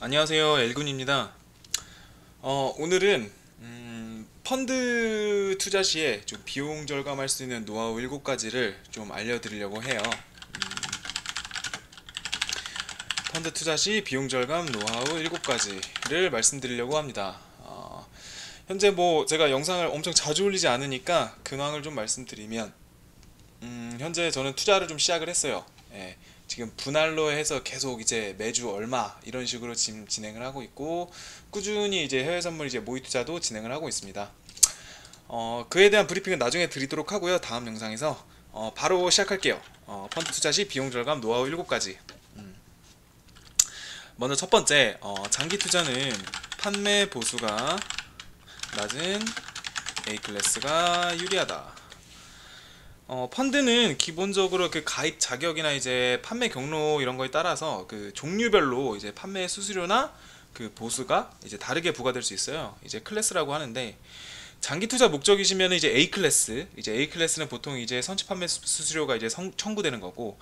안녕하세요, 엘군입니다. 오늘은 펀드 투자 시에 좀 비용 절감할 수 있는 노하우 7가지를 좀 알려드리려고 해요. 펀드 투자 시 비용 절감 노하우 7가지를 말씀드리려고 합니다. 현재 뭐 제가 영상을 엄청 자주 올리지 않으니까 근황을 좀 말씀드리면, 현재 저는 투자를 좀 시작을 했어요. 예, 지금 분할로 해서 계속 이제 매주 얼마 이런 식으로 지금 진행을 하고 있고, 꾸준히 이제 해외 선물 이제 모의 투자도 진행을 하고 있습니다. 그에 대한 브리핑은 나중에 드리도록 하고요. 다음 영상에서 바로 시작할게요. 펀드 투자 시 비용 절감 노하우 7가지. 먼저 첫 번째, 장기 투자는 판매 보수가 낮은 A클래스가 유리하다. 펀드는 기본적으로 그 가입 자격이나 이제 판매 경로 이런 거에 따라서 그 종류별로 이제 판매 수수료나 그 보수가 이제 다르게 부과될 수 있어요. 이제 클래스라고 하는데, 장기 투자 목적이시면 이제 A 클래스, 이제 A 클래스는 보통 이제 선취 판매 수수료가 이제 청구되는 거고,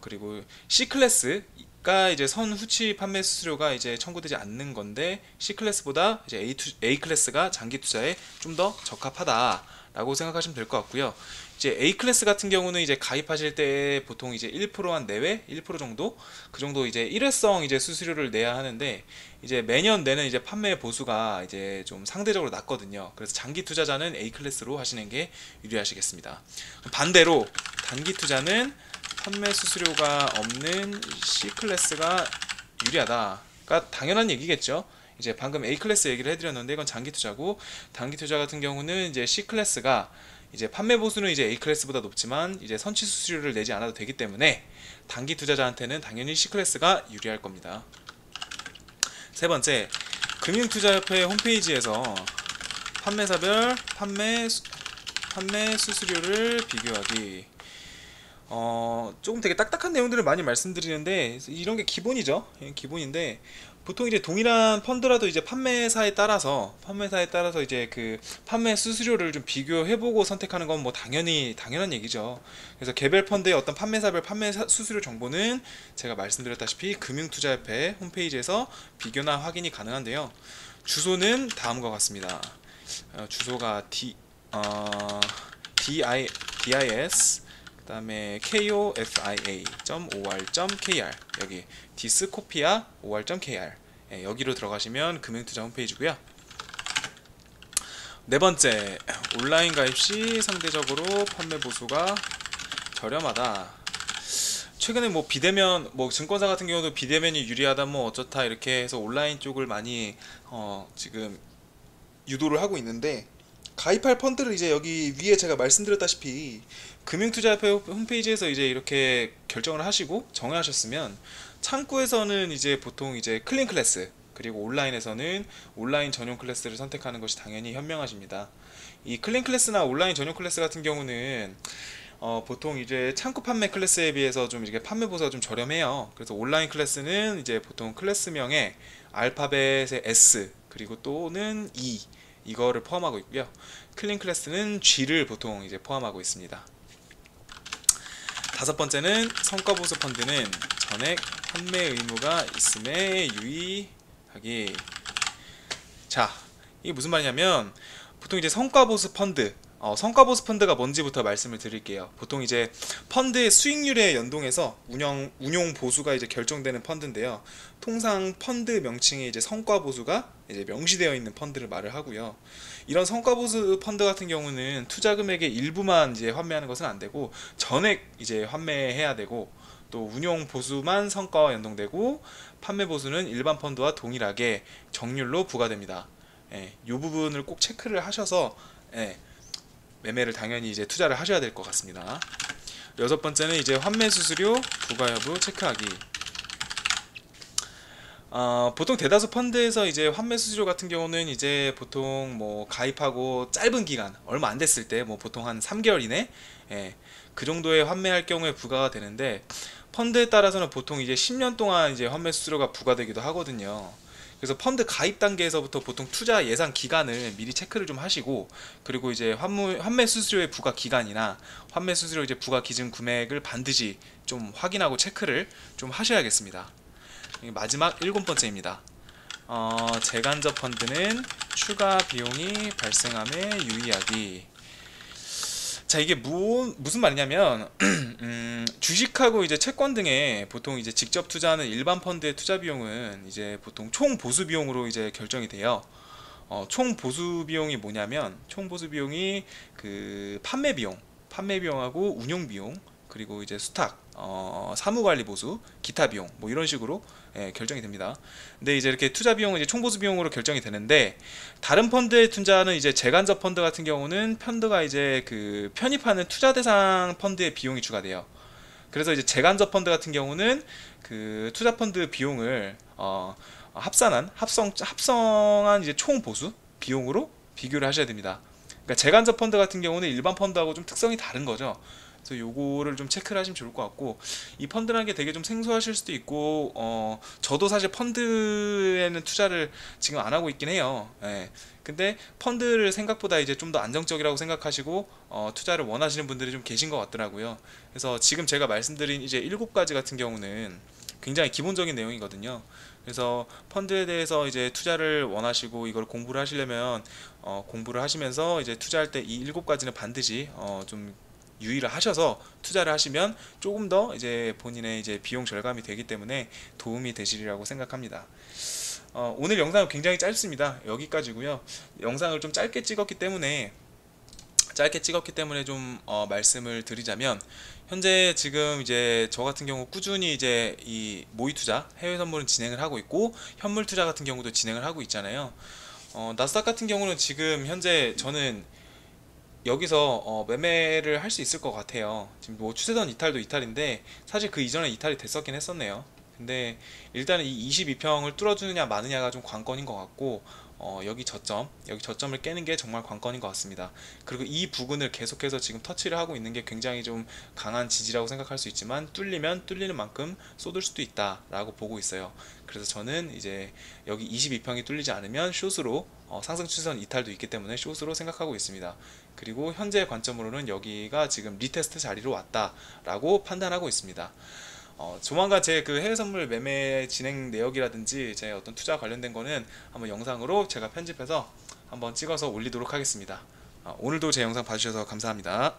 그리고 C 클래스가 이제 선후치 판매 수수료가 이제 청구되지 않는 건데, C 클래스보다 이제 A 클래스가 장기 투자에 좀 더 적합하다라고 생각하시면 될 것 같고요. 이제 A 클래스 같은 경우는 이제 가입하실 때 보통 이제 1%한 내외, 1% 정도 그 정도 이제 일회성 이제 수수료를 내야 하는데, 이제 매년 내는 이제 판매 보수가 이제 좀 상대적으로 낮거든요. 그래서 장기 투자자는 A 클래스로 하시는 게 유리하시겠습니다. 반대로 단기 투자는 판매 수수료가 없는 C 클래스가 유리하다가 당연한 얘기겠죠. 이제 방금 A 클래스 얘기를 해드렸는데, 이건 장기 투자고, 단기 투자 같은 경우는 이제 C 클래스가 이제 판매 보수는 이제 A 클래스보다 높지만 이제 선취 수수료를 내지 않아도 되기 때문에 단기 투자자한테는 당연히 C 클래스가 유리할 겁니다. 세 번째, 금융투자협회 홈페이지에서 판매사별 판매 수수료를 비교하기. 조금 되게 딱딱한 내용들을 많이 말씀드리는데, 이런 게 기본이죠. 기본인데, 보통 이제 동일한 펀드라도 이제 판매사에 따라서 이제 그 판매 수수료를 좀 비교해보고 선택하는 건 뭐 당연한 얘기죠. 그래서 개별 펀드의 어떤 판매사별 수수료 정보는 제가 말씀드렸다시피 금융투자협회 홈페이지에서 비교나 확인이 가능한데요. 주소는 다음과 같습니다. 주소가 dis 그다음에 kofia.or.kr, 여기 discopia.or.kr, 여기로 들어가시면 금융투자 홈페이지고요. 네 번째, 온라인 가입 시 상대적으로 판매 보수가 저렴하다. 최근에 뭐 비대면, 뭐 증권사 같은 경우도 비대면이 유리하다 뭐 어쩌다 이렇게 해서 온라인 쪽을 많이 지금 유도를 하고 있는데, 가입할 펀드를 이제 여기 위에 제가 말씀드렸다시피 금융투자협회 홈페이지에서 이제 이렇게 결정을 하시고 정하셨으면, 창구에서는 이제 보통 이제 클린 클래스, 그리고 온라인에서는 온라인 전용 클래스를 선택하는 것이 당연히 현명하십니다. 이 클린 클래스나 온라인 전용 클래스 같은 경우는 보통 이제 창구 판매 클래스에 비해서 좀 이렇게 판매 보수가 좀 저렴해요. 그래서 온라인 클래스는 이제 보통 클래스명에 알파벳의 S 그리고 또는 E, 이거를 포함하고 있고요. 클린 클래스는 G를 보통 이제 포함하고 있습니다. 다섯 번째는, 성과 보수 펀드는 전액 판매 의무가 있음에 유의하기. 자, 이게 무슨 말이냐면, 보통 이제 성과 보수 펀드가 뭔지부터 말씀을 드릴게요. 보통 이제 펀드의 수익률에 연동해서 운용 보수가 이제 결정되는 펀드인데요. 통상 펀드 명칭에 이제 성과 보수가 이제 명시되어 있는 펀드를 말을 하고요. 이런 성과 보수 펀드 같은 경우는 투자 금액의 일부만 이제 환매하는 것은 안 되고, 전액 이제 환매해야 되고, 또 운용 보수만 성과와 연동되고, 판매 보수는 일반 펀드와 동일하게 정률로 부과됩니다. 이 부분을 꼭 체크를 하셔서 매매를 당연히 이제 투자를 하셔야 될 것 같습니다. 여섯 번째는 이제 환매 수수료 부과 여부 체크하기. 보통 대다수 펀드에서 이제 환매 수수료 같은 경우는 이제 보통 뭐 가입하고 짧은 기간, 얼마 안 됐을 때, 뭐 보통 한 3개월 이내, 그 정도에 환매할 경우에 부과가 되는데, 펀드에 따라서는 보통 이제 10년 동안 이제 환매 수수료가 부과되기도 하거든요. 그래서 펀드 가입 단계에서부터 보통 투자 예상 기간을 미리 체크를 좀 하시고, 그리고 이제 환매 수수료의 부과 기간이나 환매 수수료 이제 부과 기준 금액을 반드시 좀 확인하고 체크를 좀 하셔야겠습니다. 마지막 7번째입니다. 재간접 펀드는 추가 비용이 발생함에 유의하기. 자, 이게 무슨 말이냐면 주식하고 이제 채권 등에 보통 이제 직접 투자하는 일반 펀드의 투자 비용은 이제 보통 총 보수 비용으로 이제 결정이 돼요. 총 보수 비용이 뭐냐면, 총 보수 비용이 그 판매 비용하고 운용 비용, 그리고 이제 수탁, 사무관리 보수, 기타 비용, 뭐 이런 식으로 결정이 됩니다. 근데 이제 이렇게 투자 비용은 이제 총보수 비용으로 결정이 되는데, 다른 펀드에 투자하는 이제 재간접 펀드 같은 경우는 펀드가 이제 그 편입하는 투자 대상 펀드의 비용이 추가돼요. 그래서 이제 재간접 펀드 같은 경우는 그 투자 펀드 비용을 합성한 이제 총 보수 비용으로 비교를 하셔야 됩니다. 그러니까 재간접 펀드 같은 경우는 일반 펀드하고 좀 특성이 다른 거죠. 그래서 요거를 좀 체크를 하시면 좋을 것 같고, 이 펀드라는 게 되게 좀 생소하실 수도 있고, 저도 사실 펀드에는 투자를 지금 안 하고 있긴 해요. 예. 근데 펀드를 생각보다 이제 좀 더 안정적이라고 생각하시고 투자를 원하시는 분들이 좀 계신 것 같더라고요. 그래서 지금 제가 말씀드린 이제 7가지 같은 경우는 굉장히 기본적인 내용이거든요. 그래서 펀드에 대해서 이제 투자를 원하시고 이걸 공부를 하시려면 공부를 하시면서 이제 투자할 때 이 7가지는 반드시 좀 유의를 하셔서 투자를 하시면 조금 더 이제 본인의 이제 비용 절감이 되기 때문에 도움이 되시리라고 생각합니다. 오늘 영상은 굉장히 짧습니다. 여기까지고요. 영상을 좀 짧게 찍었기 때문에 좀 말씀을 드리자면, 현재 지금 이제 저 같은 경우 꾸준히 이제 이 모의 투자, 해외 선물은 진행을 하고 있고, 현물 투자 같은 경우도 진행을 하고 있잖아요. 나스닥 같은 경우는 지금 현재 저는 여기서 매매를 할 수 있을 것 같아요. 지금 뭐 추세선 이탈도 이탈인데 사실 그 이전에 이탈이 됐었긴 했었네요. 근데 일단은 이 22평을 뚫어주느냐 마느냐가 좀 관건인 것 같고, 여기 저점을 깨는 게 정말 관건인 것 같습니다. 그리고 이 부근을 계속해서 지금 터치를 하고 있는 게 굉장히 좀 강한 지지라고 생각할 수 있지만, 뚫리면 뚫리는 만큼 쏟을 수도 있다라고 보고 있어요. 그래서 저는 이제 여기 22평이 뚫리지 않으면 숏으로, 상승 추세선 이탈도 있기 때문에 숏으로 생각하고 있습니다. 그리고 현재 관점으로는 여기가 지금 리테스트 자리로 왔다라고 판단하고 있습니다. 조만간 제 그 해외 선물 매매 진행 내역이라든지 제 어떤 투자 관련된 거는 한번 영상으로 제가 편집해서 한번 찍어서 올리도록 하겠습니다. 오늘도 제 영상 봐주셔서 감사합니다.